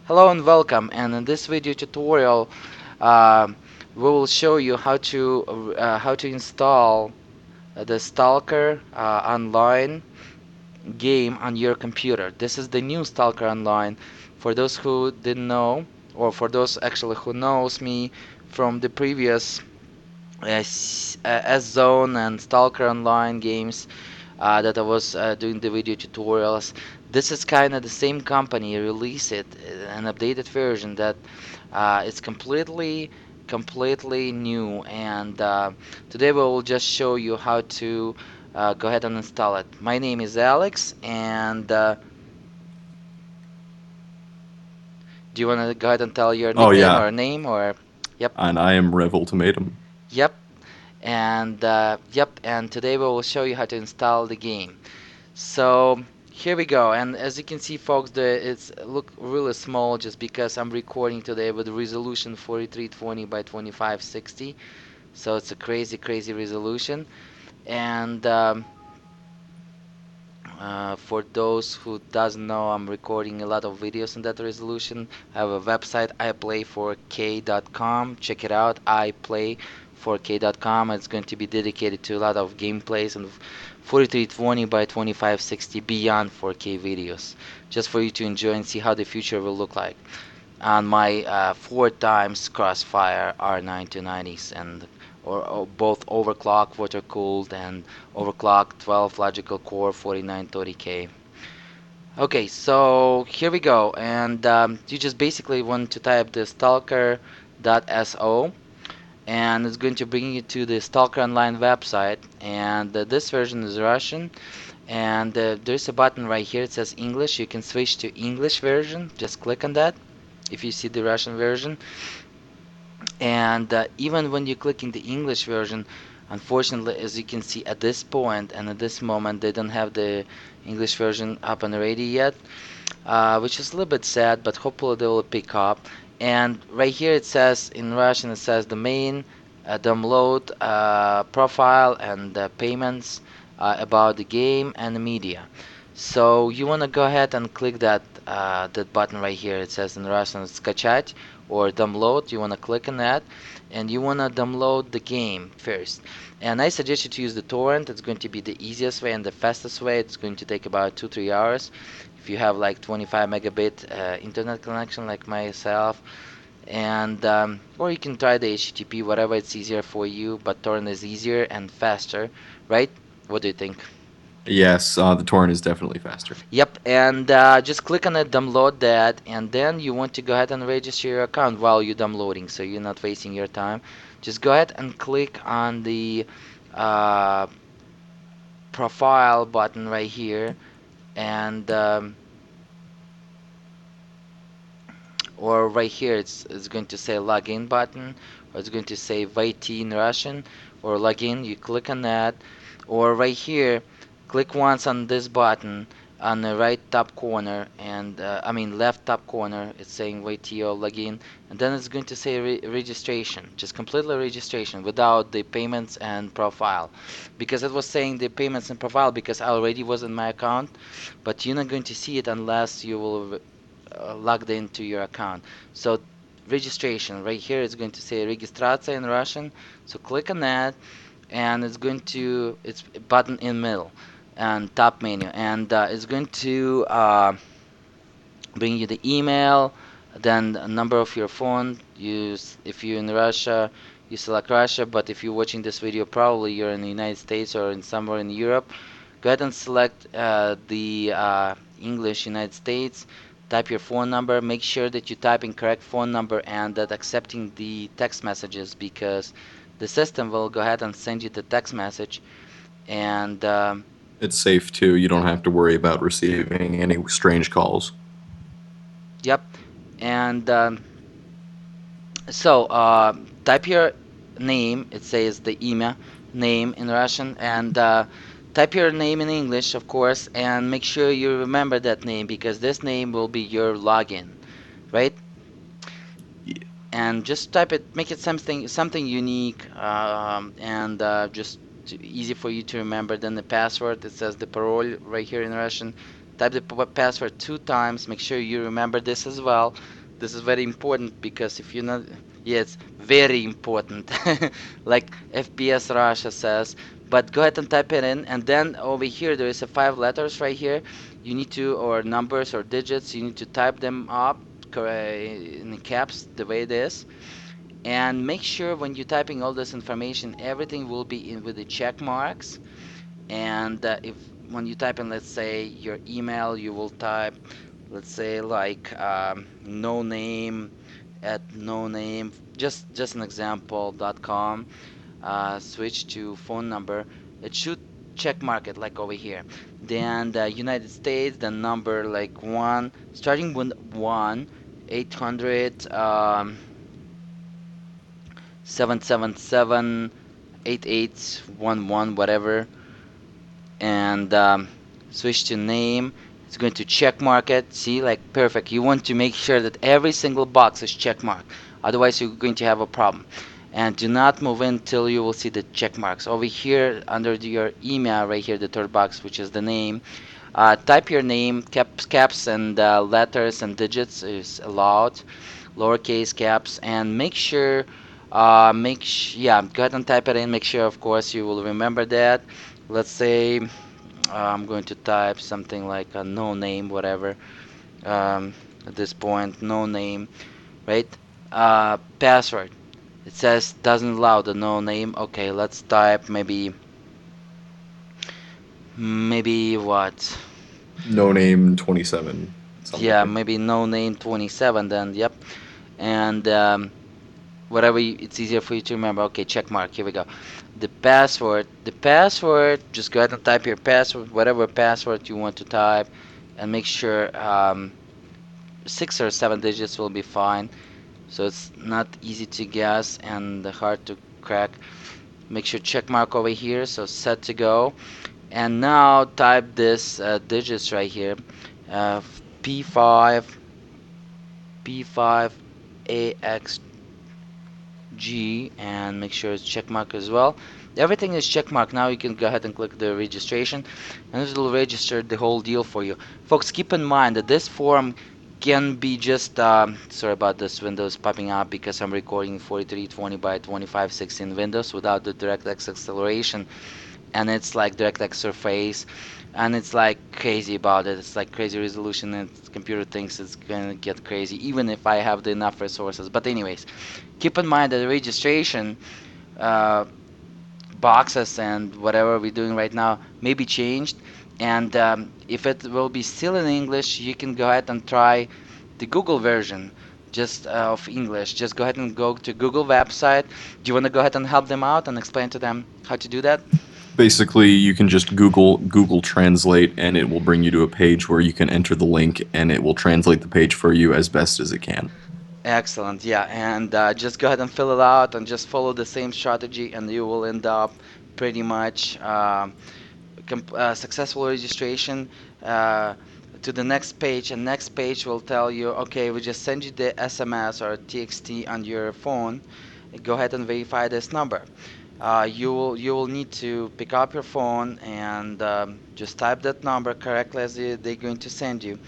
Hello and welcome. And in this video tutorial, uh, we will show you how to install the Stalker Online game on your computer. This is the new Stalker Online. For those who didn't know, or for those actually who knows me from the previous S-Zone and Stalker Online games, that I was doing the video tutorials. This is kind of the same company release it an updated version that is completely new, and today we will just show you how to go ahead and install it. My name is Alex, and do you want to go ahead and tell your Oh nickname yeah, or name or yep. and I am Rev Ultimatum. Yep. And today we will show you how to install the game. So here we go, and as you can see, folks, it's look really small just because I'm recording today with resolution 4320 by 2560. So it's a crazy resolution. And for those who doesn't know, I'm recording a lot of videos in that resolution. I have a website, iplay4k.com. Check it out, iplay4k.com. It's going to be dedicated to a lot of gameplays and 4320 by 2560 beyond 4K videos, just for you to enjoy and see how the future will look like on my 4 times Crossfire R9 290s and or both overclock, water cooled, and overclock 12 logical core 4930K. Okay, so here we go, and you just basically want to type the stalker.so, and it's going to bring you to the Stalker Online website, and this version is Russian, and there's a button right here. It says English. You can switch to English version. Just click on that if you see the Russian version. And even when you click in the English version, unfortunately, as you can see at this point and at this moment, they don't have the English version up and ready yet, which is a little bit sad, but hopefully they will pick up. And right here it says in Russian, it says the main download profile and payments about the game and the media. So you want to go ahead and click that button right here. It says in Russian "skачать" or download. You want to click on that, and you want to download the game first. And I suggest you to use the torrent. It's going to be the easiest way and the fastest way. It's going to take about 2-3 hours if you have like 25 megabit internet connection like myself, and or you can try the HTTP, whatever it's easier for you, but torrent is easier and faster, right? What do you think? Yes, the torrent is definitely faster. Yep, and just click on it, download that, and then you want to go ahead and register your account while you're downloading, so you're not wasting your time. Just go ahead and click on the uh, profile button right here, and or right here it's going to say login button, or it's going to say войти in Russian, or login. You click on that, or right here click once on this button on the right top corner, and I mean left top corner, it's saying войти or login, and then it's going to say registration, just completely registration without the payments and profile, because it was saying the payments and profile because I already was in my account, but you're not going to see it unless you will logged into your account. So registration right here is going to say registracja in Russian. So click on that, and it's button in middle and top menu, and it's going to bring you the email, then the number of your phone. Use if you're in Russia, you select Russia. But if you're watching this video, probably you're in the United States or in somewhere in Europe. Go ahead and select the English United States. Type your phone number. Make sure that you type in correct phone number and that accepting the text messages, because the system will go ahead and send you the text message. And It's safe too. You don't have to worry about receiving any strange calls. yep. And so type your name. It says the email name in Russian, and type your name in English, of course, and make sure you remember that name because this name will be your login, right? And just type it, make it something unique, and just easy for you to remember. Then the password, it says the parole right here in Russian. Type the password 2 times. Make sure you remember this as well. This is very important because if you're not, yeah, it's very important. Like FPS Russia says. But go ahead and type it in, and then over here there is a 5 letters right here. You need to, or numbers or digits. You need to type them up in caps the way it is, and make sure when you're typing all this information, everything will be in with the check marks. And if when you type in, let's say your email, you will type, let's say like no name at no name, just an example.com. Switch to phone number. It should check mark it like over here. Then the United States, the number like one, starting with 1-800 777 8811, whatever, and switch to name. It's going to check mark it. See, like perfect. You want to make sure that every single box is check marked. Otherwise, you're going to have a problem. And do not move in till you will see the check marks. Over here, under your email, right here, the third box, which is the name. Type your name, caps and letters and digits is allowed, lowercase caps, and make sure, yeah, go ahead and type it in. Make sure, of course, you will remember that. Let's say I'm going to type something like a no name, whatever. At this point, no name, right? Password. It says doesn't allow the no name. Okay, let's type maybe what? No name 27 Yeah, something. maybe no name 27. Then yep, and whatever it's easier for you to remember. Okay, check mark. Here we go. The password. Just go ahead and type your password, whatever password you want to type, and make sure 6 or 7 digits will be fine. So it's not easy to guess and hard to crack. Make sure check mark over here. So set to go. And now type this digits right here. Uh, P5 P5 AX G, and make sure it's checkmark as well. Everything is checkmark. Now you can go ahead and click the registration, and it will register the whole deal for you. Folks, keep in mind that this form can be just sorry about this Windows popping up because I'm recording 4320 by 2516 Windows without the DirectX acceleration, and it's like DirectX Surface, and it's like crazy about it. It's like crazy resolution, and the computer thinks it's gonna get crazy even if I have the enough resources. But anyways, keep in mind that the registration uh, boxes and whatever we're doing right now may be changed, and if it will be still in English, you can go ahead and try the Google version just of English. Just go ahead and go to Google website. Do you want to go ahead and help them out and explain to them how to do that? Basically, you can just Google Translate, and it will bring you to a page where you can enter the link, and it will translate the page for you as best as it can. Excellent, yeah, and just go ahead and fill it out and just follow the same strategy, and you will end up pretty much successful registration uh, to the next page, and next page will tell you, okay, we just send you the SMS or TXT on your phone. Go ahead and verify this number. You will need to pick up your phone and just type that number correctly as they're going to send you,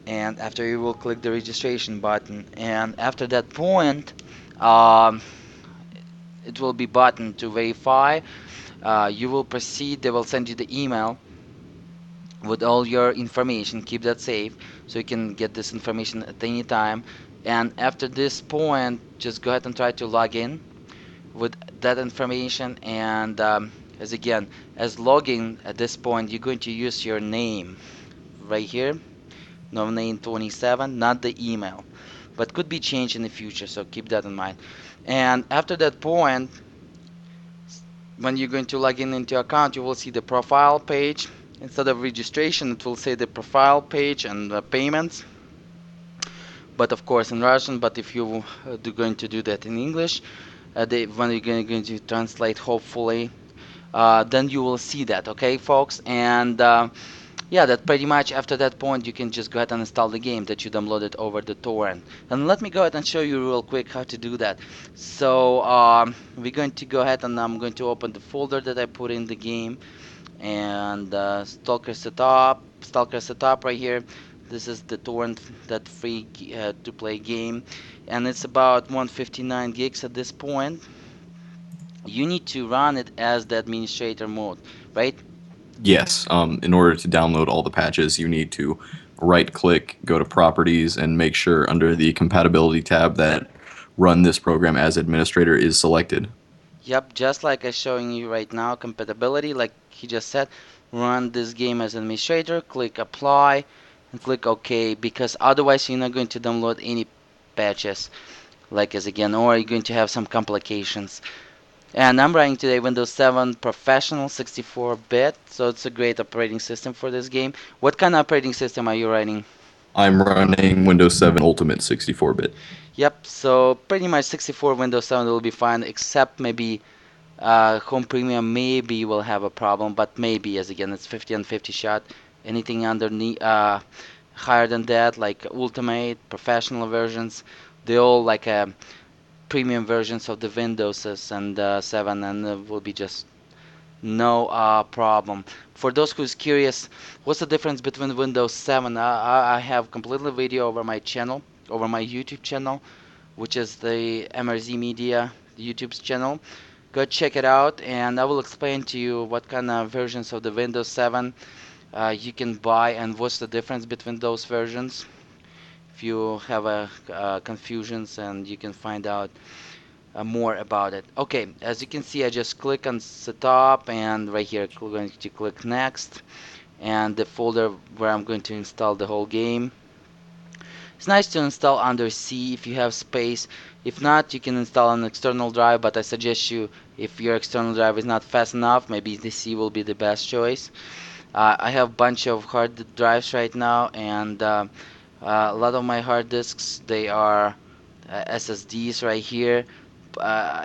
and after you will click the registration button, and after that point um, it will be button to verify. You will proceed. They will send you the email with all your information. Keep that safe so you can get this information at any time. And after this point, just go ahead and try to log in with that information. And as again, as logging at this point, you're going to use your name right here, no name 27, not the email, but could be changed in the future. So keep that in mind. And after that point, when you're going to log in into your account, you will see the profile page. Instead of registration, it will say the profile page and payments, but of course in Russian. But if you do going to do that in English, when you're going to translate, hopefully, then you will see that, okay, folks? And yeah, that pretty much after that point, you can just go ahead and install the game that you downloaded over the torrent. And let me go ahead and show you real quick how to do that. So we're going to go ahead and I'm going to open the folder that I put in the game, and Stalker Setup. Stalker setup right here. This is the torrent that free to play game, and it's about 159 gigs at this point. You need to run it as the administrator mode, right? Yes, in order to download all the patches, you need to right click, go to properties, and make sure under the compatibility tab that run this program as administrator is selected. Yep, just like I'm showing you right now, compatibility, like he just said, run this game as administrator, click apply, and click OK, because otherwise you're not going to download any patches, like as again, or you're going to have some complications. And I'm running today Windows 7 Professional 64-bit, so it's a great operating system for this game. What kind of operating system are you running? I'm running Windows 7 Ultimate 64-bit. Yep, so pretty much 64 Windows 7 will be fine, except maybe Home Premium maybe will have a problem, but maybe, as again, it's 50 and 50 shot. Anything underneath, higher than that, like Ultimate, Professional versions, they all like premium versions of the Windowses and 7, and will be just no problem. For those who's curious, what's the difference between Windows 7? I have completely video over my channel, over my YouTube channel, which is the MRZ Media YouTube's channel. Go check it out, and I will explain to you what kind of versions of the Windows 7 you can buy and what's the difference between those versions. If you have confusions, and you can find out more about it. Okay, as you can see, I just click on setup, and right here I'm going to click next, and the folder where I'm going to install the whole game. It's nice to install under C if you have space. If not, you can install an external drive, but I suggest you, if your external drive is not fast enough, maybe the C will be the best choice. I have a bunch of hard drives right now, and a lot of my hard disks, they are SSDs right here.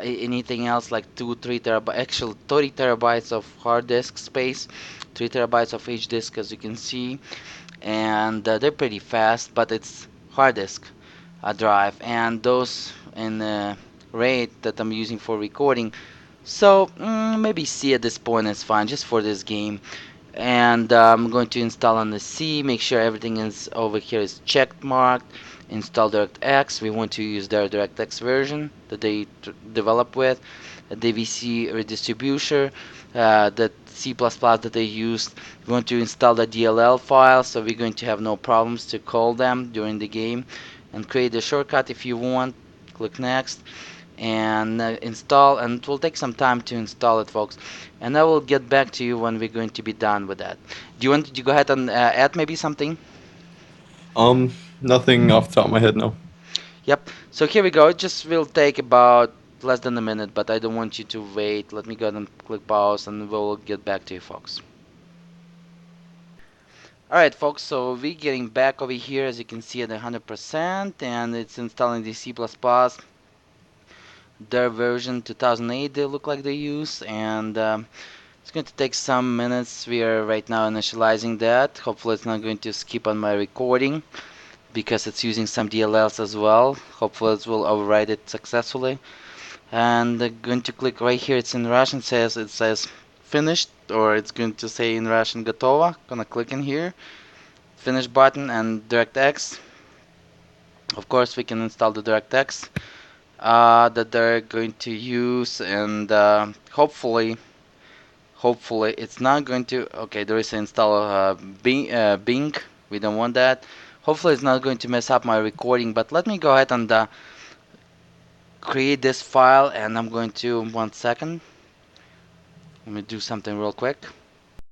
Anything else like 2, 3 terabytes, actually 30 terabytes of hard disk space, 3 terabytes of each disk, as you can see, and they're pretty fast, but it's hard disk drive, and those in the rate that I'm using for recording. So maybe C at this point is fine, just for this game. And I'm going to install on the C, make sure everything is over here is checked marked. Install DirectX. We want to use their DirectX version that they develop with. A DVC redistribution, that C++ that they used. We want to install the DLL file, so we're going to have no problems to call them during the game. And create a shortcut if you want. Click next and install, and it will take some time to install it, folks, and I will get back to you when we're going to be done with that. Do you want to go ahead and add maybe something? Nothing off the top of my head, no. Yep, so here we go. It just will take about less than a minute, but I don't want you to wait. Let me go ahead and click pause, and we'll get back to you, folks. Alright, folks, so we're getting back over here, as you can see, at 100%, and it's installing the C++, their version 2008 they look like they use, and it's going to take some minutes. We are right now initializing that. Hopefully it's not going to skip on my recording, because it's using some DLLs as well. Hopefully it will override it successfully. And I'm going to click right here. It's in Russian. It says finished, or it's going to say in Russian готово. Gonna click in here, finish button, and DirectX. Of course we can install the DirectX that they're going to use, and hopefully it's not going to. Okay, there is an install Bing. We don't want that. Hopefully it's not going to mess up my recording, but let me go ahead and create this file, and I'm going to, 1 second, let me do something real quick.